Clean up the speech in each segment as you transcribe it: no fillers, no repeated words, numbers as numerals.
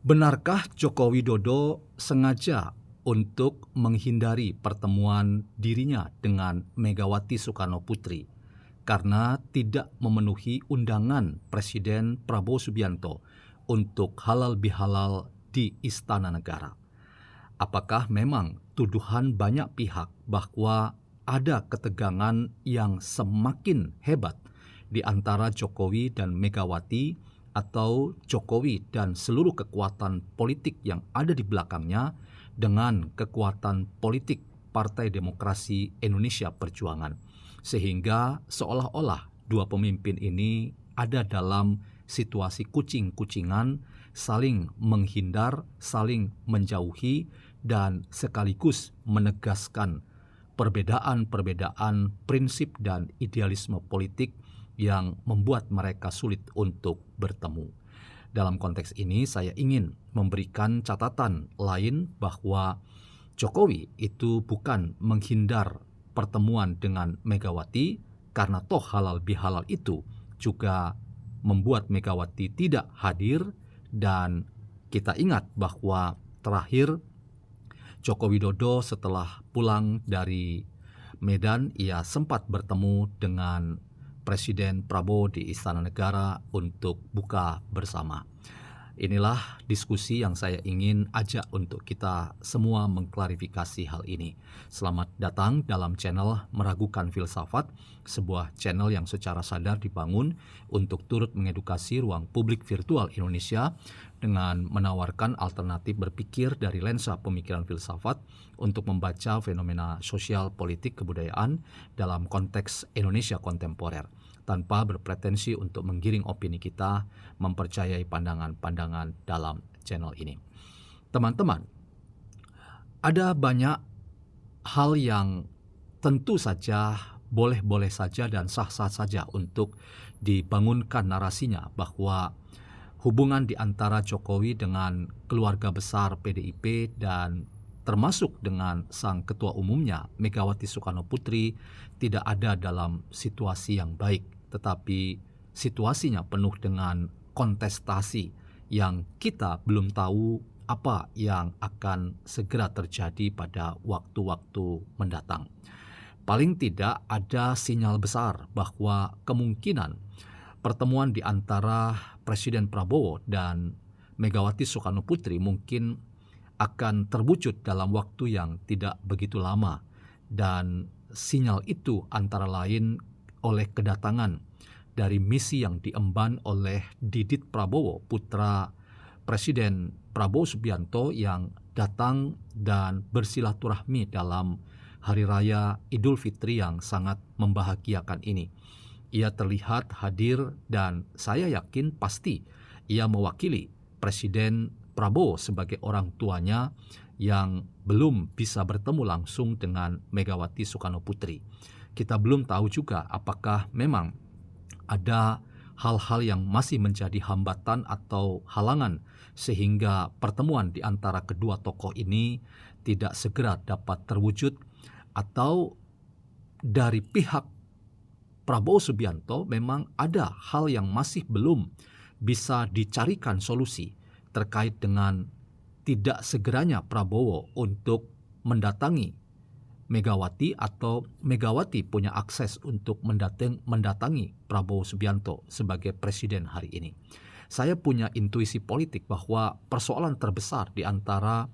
Benarkah Joko Widodo sengaja untuk menghindari pertemuan dirinya dengan Megawati Soekarnoputri karena tidak memenuhi undangan Presiden Prabowo Subianto untuk halal bihalal di Istana Negara? Apakah memang tuduhan banyak pihak bahwa ada ketegangan yang semakin hebat di antara Jokowi dan Megawati, atau Jokowi dan seluruh kekuatan politik yang ada di belakangnya dengan kekuatan politik Partai Demokrasi Indonesia Perjuangan, sehingga seolah-olah dua pemimpin ini ada dalam situasi kucing-kucingan, saling menghindar, saling menjauhi, dan sekaligus menegaskan perbedaan-perbedaan prinsip dan idealisme politik yang membuat mereka sulit untuk bertemu. Dalam konteks ini saya ingin memberikan catatan lain bahwa Jokowi itu bukan menghindar pertemuan dengan Megawati, karena toh halal bihalal itu juga membuat Megawati tidak hadir. Dan kita ingat bahwa terakhir Joko Widodo setelah pulang dari Medan, ia sempat bertemu dengan Presiden Prabowo di Istana Negara untuk buka bersama. Inilah diskusi yang saya ingin ajak untuk kita semua mengklarifikasi hal ini. Selamat datang dalam channel Meragukan Filsafat, sebuah channel yang secara sadar dibangun untuk turut mengedukasi ruang publik virtual Indonesia dengan menawarkan alternatif berpikir dari lensa pemikiran filsafat untuk membaca fenomena sosial, politik, kebudayaan dalam konteks Indonesia kontemporer, tanpa berpretensi untuk menggiring opini kita mempercayai pandangan-pandangan dalam channel ini. Teman-teman, ada banyak hal yang tentu saja boleh-boleh saja dan sah-sah saja untuk dibangunkan narasinya bahwa hubungan di antara Jokowi dengan keluarga besar PDIP dan termasuk dengan sang ketua umumnya Megawati Soekarnoputri tidak ada dalam situasi yang baik, tetapi situasinya penuh dengan kontestasi yang kita belum tahu apa yang akan segera terjadi pada waktu-waktu mendatang. Paling tidak ada sinyal besar bahwa kemungkinan pertemuan di antara Presiden Prabowo dan Megawati Soekarnoputri mungkin akan terwujud dalam waktu yang tidak begitu lama, dan sinyal itu antara lain oleh kedatangan dari misi yang diemban oleh Didit Prabowo, putra Presiden Prabowo Subianto, yang datang dan bersilaturahmi dalam Hari Raya Idul Fitri yang sangat membahagiakan ini. Ia terlihat hadir dan saya yakin pasti ia mewakili Presiden Prabowo sebagai orang tuanya yang belum bisa bertemu langsung dengan Megawati Soekarnoputri. Kita belum tahu juga apakah memang ada hal-hal yang masih menjadi hambatan atau halangan sehingga pertemuan di antara kedua tokoh ini tidak segera dapat terwujud, atau dari pihak Prabowo Subianto memang ada hal yang masih belum bisa dicarikan solusi terkait dengan tidak segeranya Prabowo untuk mendatangi Megawati, atau Megawati punya akses untuk mendatangi Prabowo Subianto sebagai presiden hari ini. Saya punya intuisi politik bahwa persoalan terbesar di antara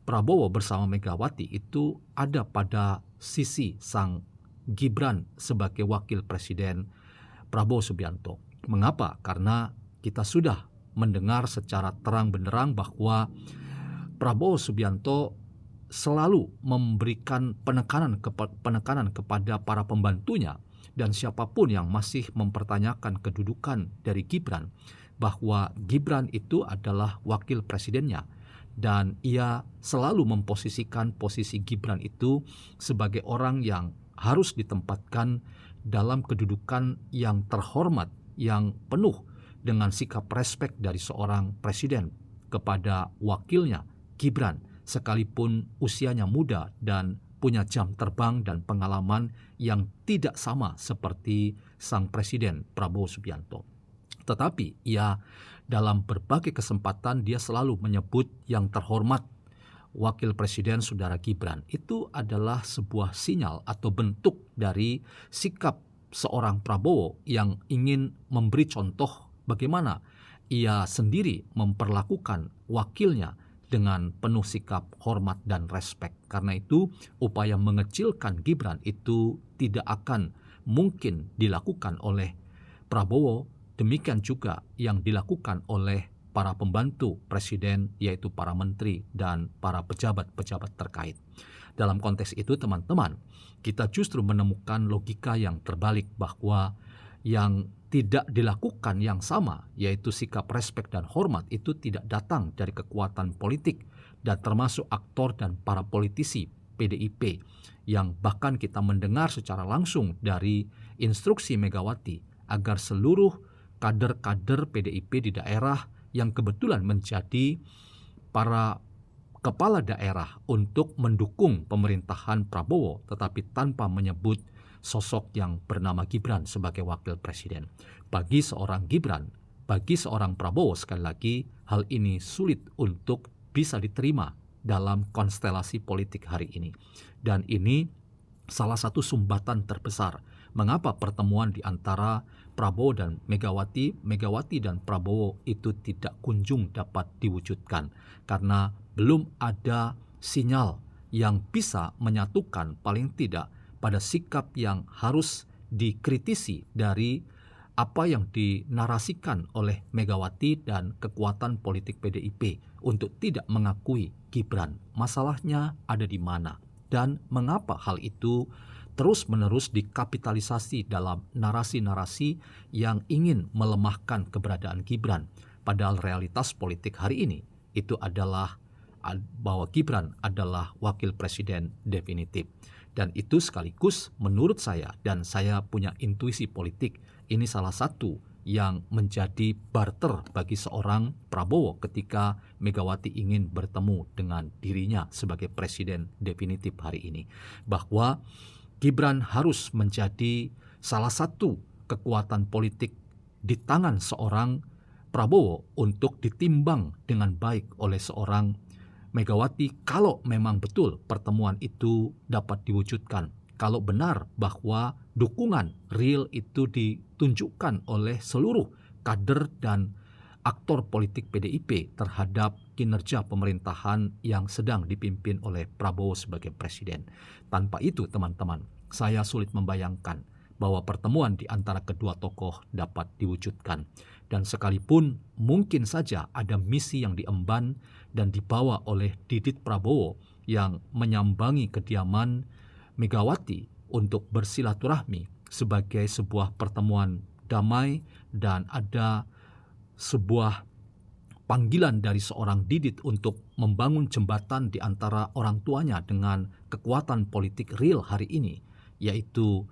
Prabowo bersama Megawati itu ada pada sisi sang Gibran sebagai wakil presiden Prabowo Subianto. Mengapa? Karena kita sudah mendengar secara terang benderang bahwa Prabowo Subianto selalu memberikan penekanan kepada para pembantunya dan siapapun yang masih mempertanyakan kedudukan dari Gibran, bahwa Gibran itu adalah wakil presidennya, dan ia selalu memposisikan posisi Gibran itu sebagai orang yang harus ditempatkan dalam kedudukan yang terhormat, yang penuh dengan sikap respek dari seorang presiden kepada wakilnya Gibran, sekalipun usianya muda dan punya jam terbang dan pengalaman yang tidak sama seperti sang presiden Prabowo Subianto. Tetapi ia dalam berbagai kesempatan dia selalu menyebut yang terhormat Wakil Presiden Saudara Gibran. Itu adalah sebuah sinyal atau bentuk dari sikap seorang Prabowo yang ingin memberi contoh bagaimana ia sendiri memperlakukan wakilnya dengan penuh sikap hormat dan respek. Karena itu upaya mengecilkan Gibran itu tidak akan mungkin dilakukan oleh Prabowo. Demikian juga yang dilakukan oleh para pembantu presiden, yaitu para menteri dan para pejabat-pejabat terkait. Dalam konteks itu teman-teman, kita justru menemukan logika yang terbalik bahwa yang tidak dilakukan yang sama, yaitu sikap respek dan hormat, itu tidak datang dari kekuatan politik dan termasuk aktor dan para politisi PDIP yang bahkan kita mendengar secara langsung dari instruksi Megawati agar seluruh kader-kader PDIP di daerah yang kebetulan menjadi para kepala daerah untuk mendukung pemerintahan Prabowo, tetapi tanpa menyebut sosok yang bernama Gibran sebagai wakil presiden. Bagi seorang Gibran, bagi seorang Prabowo, sekali lagi, hal ini sulit untuk bisa diterima dalam konstelasi politik hari ini. Dan ini salah satu sumbatan terbesar mengapa pertemuan di antara Prabowo dan Megawati dan Prabowo itu tidak kunjung dapat diwujudkan. Karena belum ada sinyal yang bisa menyatukan paling tidak pada sikap yang harus dikritisi dari apa yang dinarasikan oleh Megawati dan kekuatan politik PDIP untuk tidak mengakui Gibran. Masalahnya ada di mana dan mengapa hal itu terus-menerus dikapitalisasi dalam narasi-narasi yang ingin melemahkan keberadaan Gibran. Padahal realitas politik hari ini itu adalah bahwa Gibran adalah wakil presiden definitif. Dan itu sekaligus menurut saya, dan saya punya intuisi politik, ini salah satu yang menjadi barter bagi seorang Prabowo ketika Megawati ingin bertemu dengan dirinya sebagai presiden definitif hari ini. Bahwa Gibran harus menjadi salah satu kekuatan politik di tangan seorang Prabowo untuk ditimbang dengan baik oleh seorang Megawati kalau memang betul pertemuan itu dapat diwujudkan. Kalau benar bahwa dukungan real itu ditunjukkan oleh seluruh kader dan aktor politik PDIP terhadap kinerja pemerintahan yang sedang dipimpin oleh Prabowo sebagai presiden. Tanpa itu teman-teman, saya sulit membayangkan bahwa pertemuan di antara kedua tokoh dapat diwujudkan. Dan sekalipun mungkin saja ada misi yang diemban dan dibawa oleh Didit Prabowo yang menyambangi kediaman Megawati untuk bersilaturahmi sebagai sebuah pertemuan damai dan ada sebuah panggilan dari seorang Didit untuk membangun jembatan di antara orang tuanya dengan kekuatan politik real hari ini, yaitu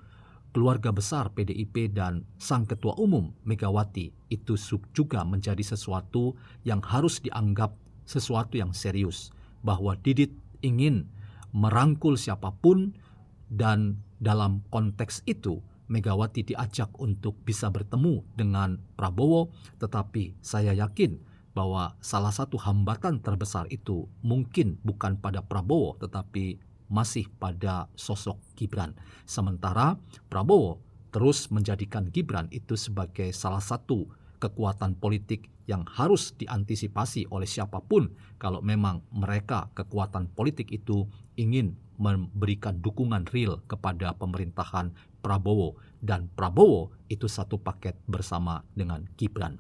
keluarga besar PDIP dan sang ketua umum Megawati. Itu juga menjadi sesuatu yang harus dianggap sesuatu yang serius, bahwa Didit ingin merangkul siapapun dan dalam konteks itu Megawati diajak untuk bisa bertemu dengan Prabowo, tetapi saya yakin bahwa salah satu hambatan terbesar itu mungkin bukan pada Prabowo tetapi masih pada sosok Gibran. Sementara Prabowo terus menjadikan Gibran itu sebagai salah satu kekuatan politik yang harus diantisipasi oleh siapapun kalau memang mereka kekuatan politik itu ingin memberikan dukungan real kepada pemerintahan Prabowo, dan Prabowo itu satu paket bersama dengan Gibran.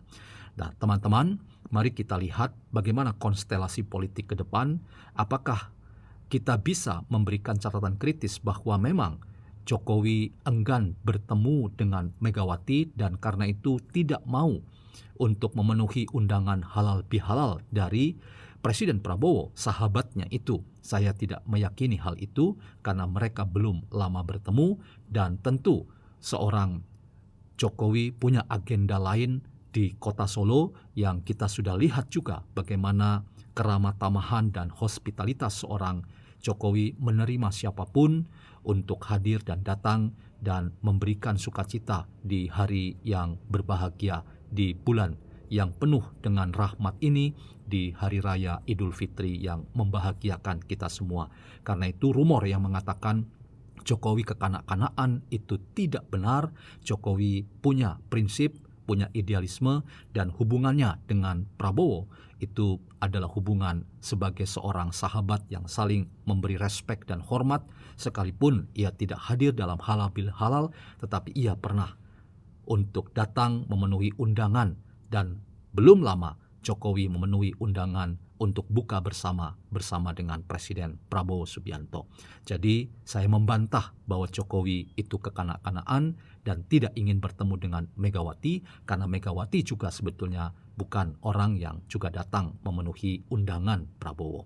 Nah, teman-teman, mari kita lihat bagaimana konstelasi politik ke depan. Apakah kita bisa memberikan catatan kritis bahwa memang Jokowi enggan bertemu dengan Megawati dan karena itu tidak mau untuk memenuhi undangan halal bihalal dari Presiden Prabowo, sahabatnya itu. Saya tidak meyakini hal itu karena mereka belum lama bertemu dan tentu seorang Jokowi punya agenda lain di kota Solo yang kita sudah lihat juga bagaimana keramah tamahan dan hospitalitas seorang Jokowi menerima siapapun untuk hadir dan datang dan memberikan sukacita di hari yang berbahagia di bulan yang penuh dengan rahmat ini di Hari Raya Idul Fitri yang membahagiakan kita semua. Karena itu rumor yang mengatakan Jokowi kekanak-kanakan itu tidak benar. Jokowi punya prinsip, punya idealisme, dan hubungannya dengan Prabowo itu adalah hubungan sebagai seorang sahabat yang saling memberi respek dan hormat, sekalipun ia tidak hadir dalam halal bil halal, tetapi ia pernah untuk datang memenuhi undangan, dan belum lama Jokowi memenuhi undangan untuk buka bersama dengan Presiden Prabowo Subianto. Jadi saya membantah bahwa Jokowi itu kekanak-kanakan dan tidak ingin bertemu dengan Megawati, karena Megawati juga sebetulnya bukan orang yang juga datang memenuhi undangan Prabowo.